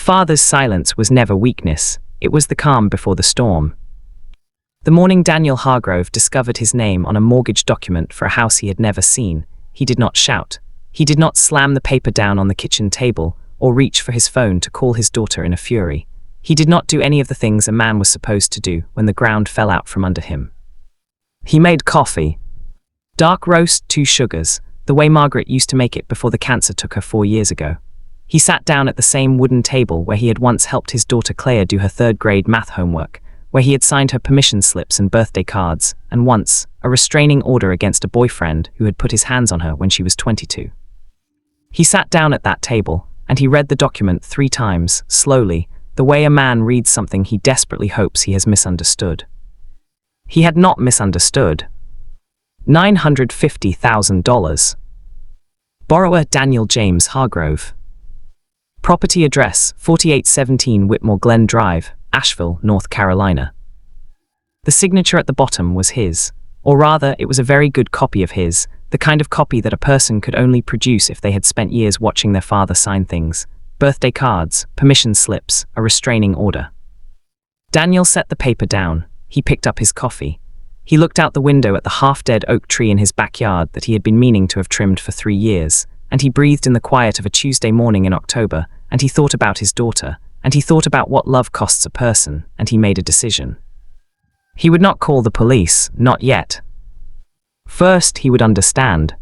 father's silence was never weakness, it was the calm before the storm. The morning Daniel Hargrove discovered his name on a mortgage document for a house he had never seen, he did not shout. He did not slam the paper down on the kitchen table or reach for his phone to call his daughter in a fury. He did not do any of the things a man was supposed to do when the ground fell out from under him. He made coffee. Dark roast, 2 sugars, the way Margaret used to make it before the cancer took her 4 years ago. He sat down at the same wooden table where he had once helped his daughter Claire do her 3rd grade math homework, where he had signed her permission slips and birthday cards, and once, a restraining order against a boyfriend who had put his hands on her when she was 22. He sat down at that table, and he read the document 3 times, slowly, the way a man reads something he desperately hopes he has misunderstood. He had not misunderstood. $950,000. Borrower Daniel James Hargrove. Property address 4817 Whitmore Glen Drive, Asheville, North Carolina. The signature at the bottom was his, or rather, it was a very good copy of his, the kind of copy that a person could only produce if they had spent years watching their father sign things: birthday cards, permission slips, a restraining order. Daniel set the paper down. He picked up his coffee. He looked out the window at the half-dead oak tree in his backyard that he had been meaning to have trimmed for 3 years, and he breathed in the quiet of a Tuesday morning in October, and he thought about his daughter, and he thought about what love costs a person, and he made a decision. He would not call the police, not yet. First, he would understand.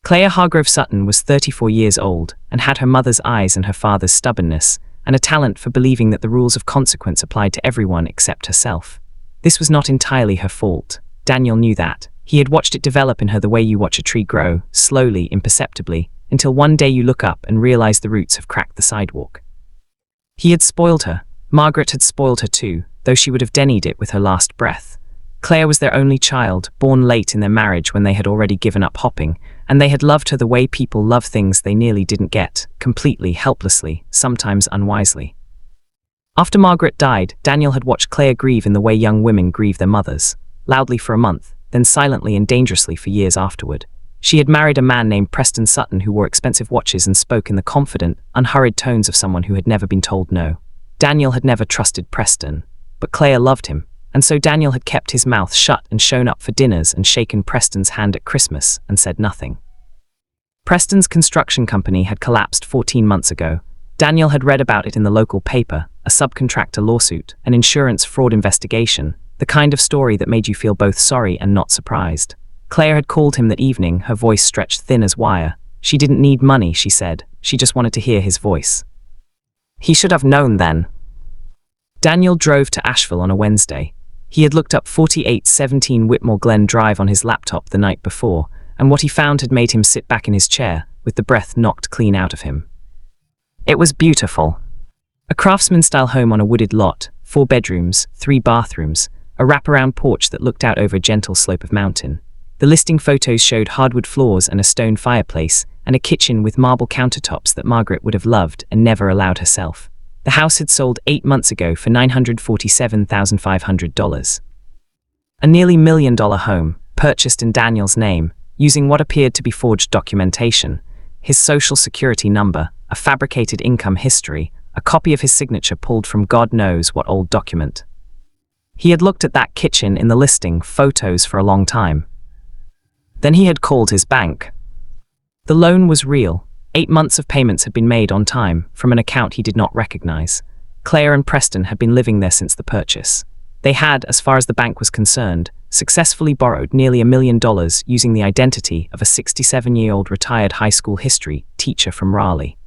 Claire Hargrove Sutton was 34 years old, and had her mother's eyes and her father's stubbornness, and a talent for believing that the rules of consequence applied to everyone except herself. This was not entirely her fault. Daniel knew that. He had watched it develop in her the way you watch a tree grow, slowly, imperceptibly, until one day you look up and realize the roots have cracked the sidewalk. He had spoiled her. Margaret had spoiled her too, though she would have denied it with her last breath. Claire was their only child, born late in their marriage when they had already given up hopping, and they had loved her the way people love things they nearly didn't get, completely, helplessly, sometimes unwisely. After Margaret died, Daniel had watched Claire grieve in the way young women grieve their mothers, loudly for a month, then silently and dangerously for years afterward. She had married a man named Preston Sutton who wore expensive watches and spoke in the confident, unhurried tones of someone who had never been told no. Daniel had never trusted Preston, but Claire loved him, and so Daniel had kept his mouth shut and shown up for dinners and shaken Preston's hand at Christmas and said nothing. Preston's construction company had collapsed 14 months ago. Daniel had read about it in the local paper, a subcontractor lawsuit, an insurance fraud investigation, the kind of story that made you feel both sorry and not surprised. Claire had called him that evening, her voice stretched thin as wire. She didn't need money, she said. She just wanted to hear his voice. He should have known then. Daniel drove to Asheville on a Wednesday. He had looked up 4817 Whitmore Glen Drive on his laptop the night before, and what he found had made him sit back in his chair, with the breath knocked clean out of him. It was beautiful. A craftsman-style home on a wooded lot, 4 bedrooms, 3 bathrooms, a wraparound porch that looked out over a gentle slope of mountain. The listing photos showed hardwood floors and a stone fireplace, and a kitchen with marble countertops that Margaret would have loved and never allowed herself. The house had sold 8 months ago for $947,500. A nearly $1 million home, purchased in Daniel's name, using what appeared to be forged documentation, his social security number, a fabricated income history, a copy of his signature pulled from God knows what old document. He had looked at that kitchen in the listing photos for a long time. Then he had called his bank. The loan was real. 8 months of payments had been made on time from an account he did not recognize. Claire and Preston had been living there since the purchase. They had, as far as the bank was concerned, successfully borrowed nearly $1 million using the identity of a 67-year-old retired high school history teacher from Raleigh.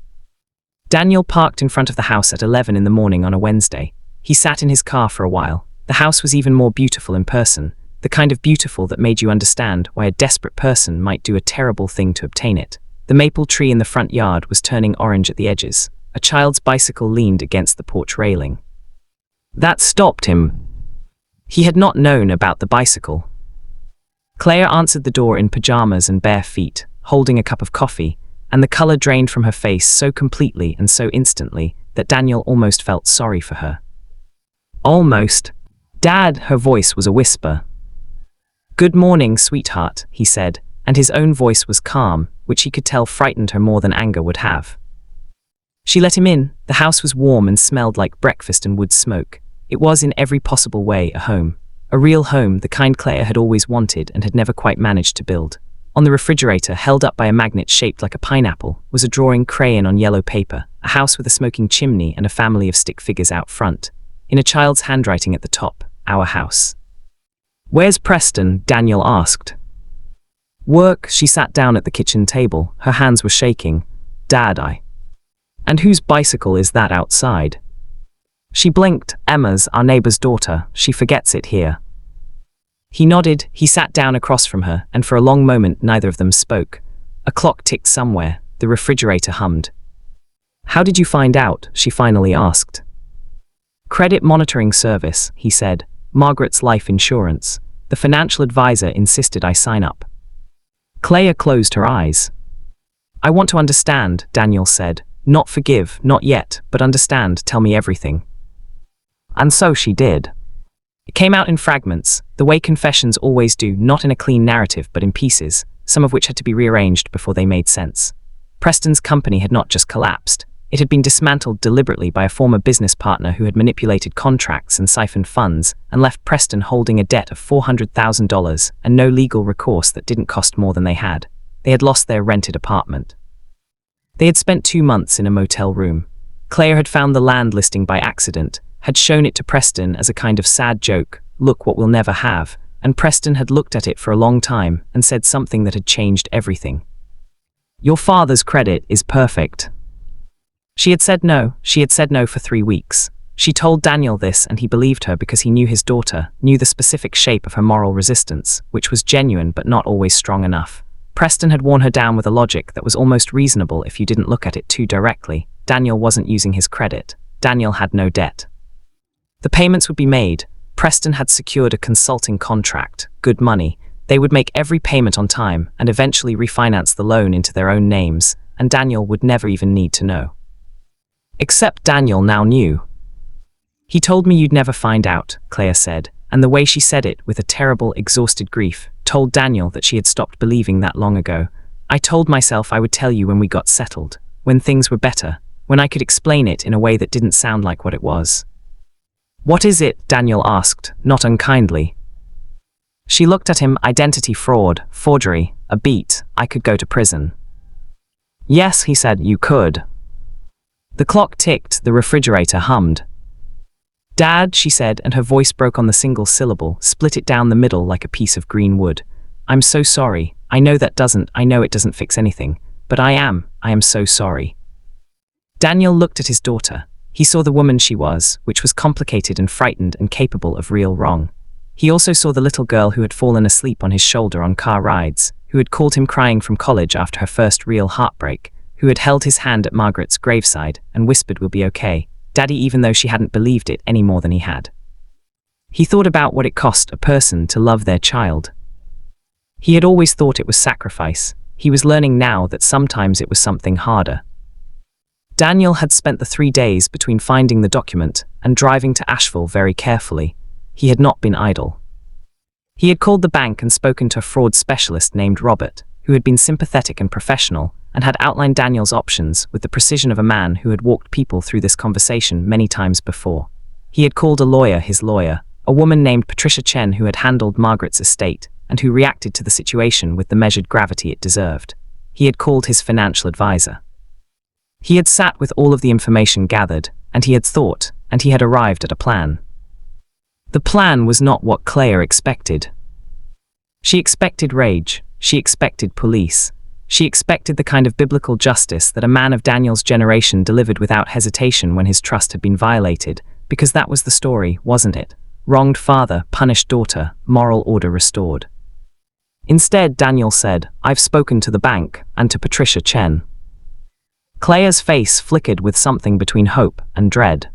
Daniel parked in front of the house at 11 in the morning on a Wednesday. He sat in his car for a while. The house was even more beautiful in person, the kind of beautiful that made you understand why a desperate person might do a terrible thing to obtain it. The maple tree in the front yard was turning orange at the edges. A child's bicycle leaned against the porch railing. That stopped him. He had not known about the bicycle. Claire answered the door in pajamas and bare feet, holding a cup of coffee, and the color drained from her face so completely and so instantly that Daniel almost felt sorry for her. Almost. Dad, her voice was a whisper. Good morning, sweetheart, he said, and his own voice was calm, which he could tell frightened her more than anger would have. She let him in. The house was warm and smelled like breakfast and wood smoke. It was in every possible way a home. A real home, the kind Claire had always wanted and had never quite managed to build. On the refrigerator, held up by a magnet shaped like a pineapple, was a drawing crayon on yellow paper, a house with a smoking chimney and a family of stick figures out front. In a child's handwriting at the top, our house. "Where's Preston?" Daniel asked. "Work." She sat down at the kitchen table. Her hands were shaking. "Dad, And whose bicycle is that outside?" She blinked. "Emma's, our neighbor's daughter. She forgets it here." He nodded. He sat down across from her, and for a long moment neither of them spoke. A clock ticked somewhere. The refrigerator hummed. "How did you find out?" she finally asked. "Credit monitoring service," he said. "Margaret's life insurance. The financial advisor insisted I sign up." Claire closed her eyes. "I want to understand," Daniel said. "Not forgive, not yet, but understand, tell me everything." And so she did. It came out in fragments, the way confessions always do, not in a clean narrative but in pieces, some of which had to be rearranged before they made sense. Preston's company had not just collapsed. It had been dismantled deliberately by a former business partner who had manipulated contracts and siphoned funds and left Preston holding a debt of $400,000 and no legal recourse that didn't cost more than they had. They had lost their rented apartment. They had spent 2 months in a motel room. Claire had found the land listing by accident, had shown it to Preston as a kind of sad joke, "Look what we'll never have," and Preston had looked at it for a long time and said something that had changed everything. "Your father's credit is perfect." She had said no. She had said no for 3 weeks. She told Daniel this and he believed her because he knew his daughter, knew the specific shape of her moral resistance, which was genuine but not always strong enough. Preston had worn her down with a logic that was almost reasonable if you didn't look at it too directly. Daniel wasn't using his credit. Daniel had no debt. The payments would be made. Preston had secured a consulting contract, good money. They would make every payment on time and eventually refinance the loan into their own names, and Daniel would never even need to know. Except Daniel now knew. "He told me you'd never find out," Claire said, and the way she said it, with a terrible, exhausted grief, told Daniel that she had stopped believing that long ago. "I told myself I would tell you when we got settled, when things were better, when I could explain it in a way that didn't sound like what it was." "What is it?" Daniel asked, not unkindly. She looked at him. "Identity fraud, forgery, a beat. I could go to prison." "Yes," he said, "you could." The clock ticked, the refrigerator hummed. "Dad," she said, and her voice broke on the single syllable, split it down the middle like a piece of green wood. "I'm so sorry. I know it doesn't fix anything, but I am so sorry." Daniel looked at his daughter. He saw the woman she was, which was complicated and frightened and capable of real wrong. He also saw the little girl who had fallen asleep on his shoulder on car rides, who had called him crying from college after her first real heartbreak, who had held his hand at Margaret's graveside and whispered, "We'll be okay, Daddy," even though she hadn't believed it any more than he had. He thought about what it cost a person to love their child. He had always thought it was sacrifice. He was learning now that sometimes it was something harder. Daniel had spent the 3 days between finding the document and driving to Asheville very carefully. He had not been idle. He had called the bank and spoken to a fraud specialist named Robert, who had been sympathetic and professional, and had outlined Daniel's options with the precision of a man who had walked people through this conversation many times before. He had called a lawyer his lawyer, a woman named Patricia Chen who had handled Margaret's estate, and who reacted to the situation with the measured gravity it deserved. He had called his financial advisor. He had sat with all of the information gathered, and he had thought, and he had arrived at a plan. The plan was not what Claire expected. She expected rage. She expected police. She expected the kind of biblical justice that a man of Daniel's generation delivered without hesitation when his trust had been violated, because that was the story, wasn't it? Wronged father, punished daughter, moral order restored. Instead, Daniel said, "I've spoken to the bank, and to Patricia Chen." Claire's face flickered with something between hope and dread.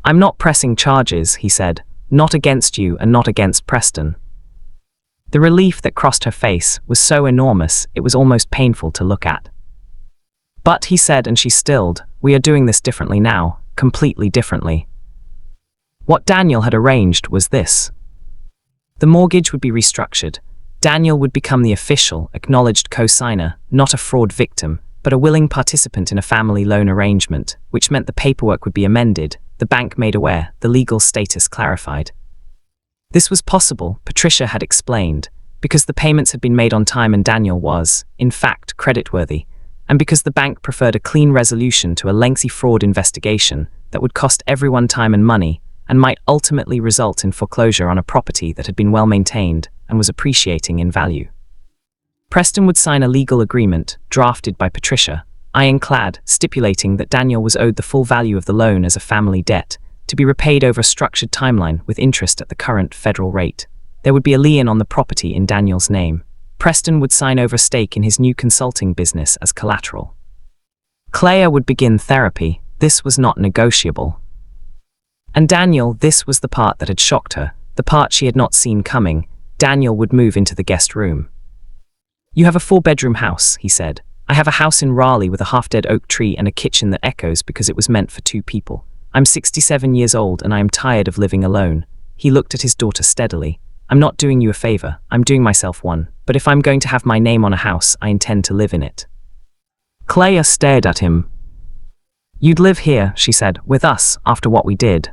"I'm not pressing charges," he said, "not against you and not against Preston." The relief that crossed her face was so enormous it was almost painful to look at. "But," he said, and she stilled, "we are doing this differently now, completely differently." What Daniel had arranged was this. The mortgage would be restructured. Daniel would become the official, acknowledged co-signer, not a fraud victim. but a willing participant in a family loan arrangement, which meant the paperwork would be amended, the bank made aware, the legal status clarified. This was possible, Patricia had explained, because the payments had been made on time and Daniel was, in fact, creditworthy, and because the bank preferred a clean resolution to a lengthy fraud investigation that would cost everyone time and money and might ultimately result in foreclosure on a property that had been well maintained and was appreciating in value. Preston would sign a legal agreement, drafted by Patricia, ironclad, stipulating that Daniel was owed the full value of the loan as a family debt, to be repaid over a structured timeline with interest at the current federal rate. There would be a lien on the property in Daniel's name. Preston would sign over a stake in his new consulting business as collateral. Claire would begin therapy. This was not negotiable. And Daniel, this was the part that had shocked her, the part she had not seen coming. Daniel would move into the guest room. "You have a 4-bedroom house," he said. "I have a house in Raleigh with a half-dead oak tree and a kitchen that echoes because it was meant for 2 people. I'm 67 years old and I am tired of living alone." He looked at his daughter steadily. "I'm not doing you a favor, I'm doing myself one, but if I'm going to have my name on a house, I intend to live in it." Claire stared at him. "You'd live here," she said, "with us, after what we did."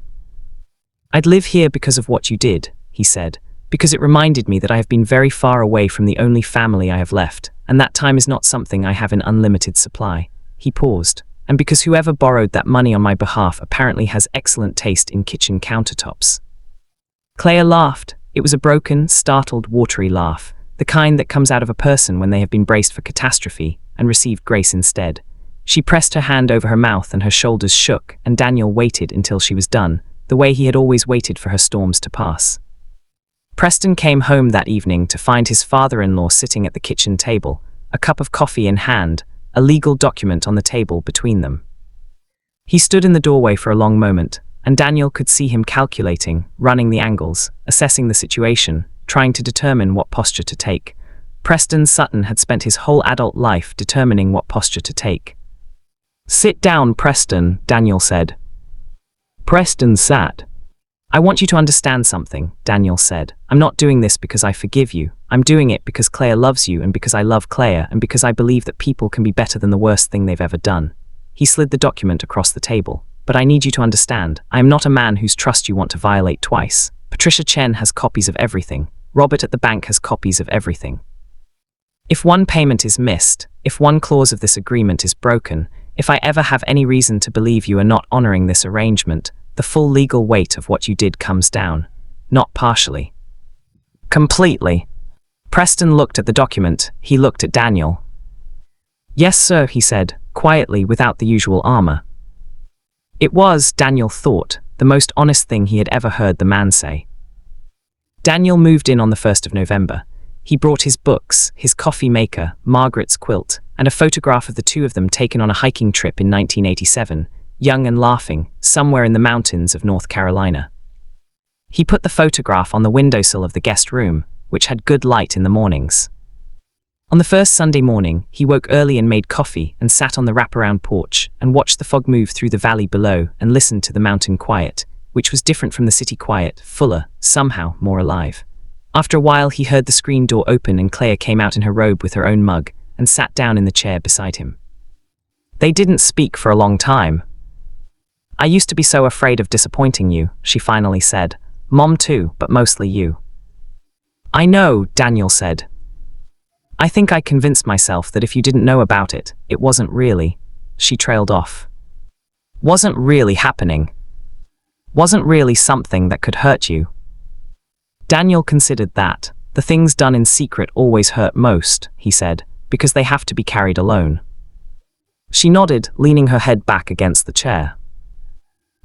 "I'd live here because of what you did," he said, "because it reminded me that I have been very far away from the only family I have left, and that time is not something I have in unlimited supply." He paused. "And because whoever borrowed that money on my behalf apparently has excellent taste in kitchen countertops." Claire laughed. It was a broken, startled, watery laugh, the kind that comes out of a person when they have been braced for catastrophe and received grace instead. She pressed her hand over her mouth and her shoulders shook, and Daniel waited until she was done, the way he had always waited for her storms to pass. Preston came home that evening to find his father-in-law sitting at the kitchen table, a cup of coffee in hand, a legal document on the table between them. He stood in the doorway for a long moment, and Daniel could see him calculating, running the angles, assessing the situation, trying to determine what posture to take. Preston Sutton had spent his whole adult life determining what posture to take. "Sit down, Preston," Daniel said. Preston sat. "I want you to understand something," Daniel said. "I'm not doing this because I forgive you. I'm doing it because Claire loves you and because I love Claire and because I believe that people can be better than the worst thing they've ever done." He slid the document across the table. "But I need you to understand, I am not a man whose trust you want to violate twice. Patricia Chen has copies of everything. Robert at the bank has copies of everything. If one payment is missed, if one clause of this agreement is broken, if I ever have any reason to believe you are not honoring this arrangement, the full legal weight of what you did comes down. Not partially. Completely." Preston looked at the document. He looked at Daniel. "Yes, sir," he said, quietly, without the usual armor. It was, Daniel thought, the most honest thing he had ever heard the man say. Daniel moved in on the 1st of November. He brought his books, his coffee maker, Margaret's quilt, and a photograph of the two of them taken on a hiking trip in 1987, young and laughing, somewhere in the mountains of North Carolina. He put the photograph on the windowsill of the guest room, which had good light in the mornings. On the first Sunday morning, he woke early and made coffee and sat on the wraparound porch and watched the fog move through the valley below and listened to the mountain quiet, which was different from the city quiet, fuller, somehow more alive. After a while, he heard the screen door open and Claire came out in her robe with her own mug and sat down in the chair beside him. They didn't speak for a long time. "I used to be so afraid of disappointing you," she finally said. "Mom too, but mostly you." "I know," Daniel said. "I think I convinced myself that if you didn't know about it, it wasn't really," she trailed off. "Wasn't really happening. Wasn't really something that could hurt you." Daniel considered that. "The things done in secret always hurt most," he said, "because they have to be carried alone." She nodded, leaning her head back against the chair.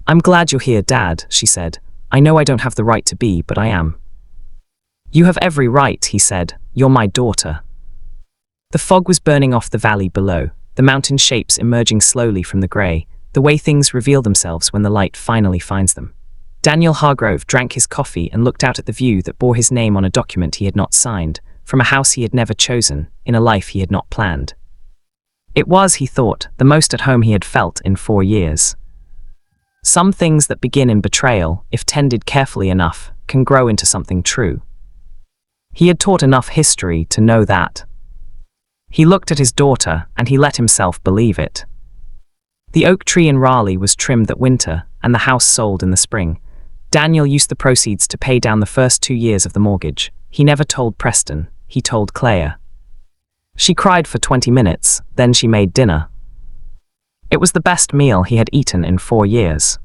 "I'm glad you're here, Dad," she said. "I know I don't have the right to be, but I am." "You have every right," he said. "You're my daughter." The fog was burning off the valley below, the mountain shapes emerging slowly from the grey, the way things reveal themselves when the light finally finds them. Daniel Hargrove drank his coffee and looked out at the view that bore his name on a document he had not signed, from a house he had never chosen, in a life he had not planned. It was, he thought, the most at home he had felt in 4 years. Some things that begin in betrayal, if tended carefully enough, can grow into something true. He had taught enough history to know that. He looked at his daughter, and he let himself believe it. The oak tree in Raleigh was trimmed that winter, and the house sold in the spring. Daniel used the proceeds to pay down the first 2 years of the mortgage. He never told Preston, he told Claire. She cried for 20 minutes, then she made dinner. It was the best meal he had eaten in 4 years.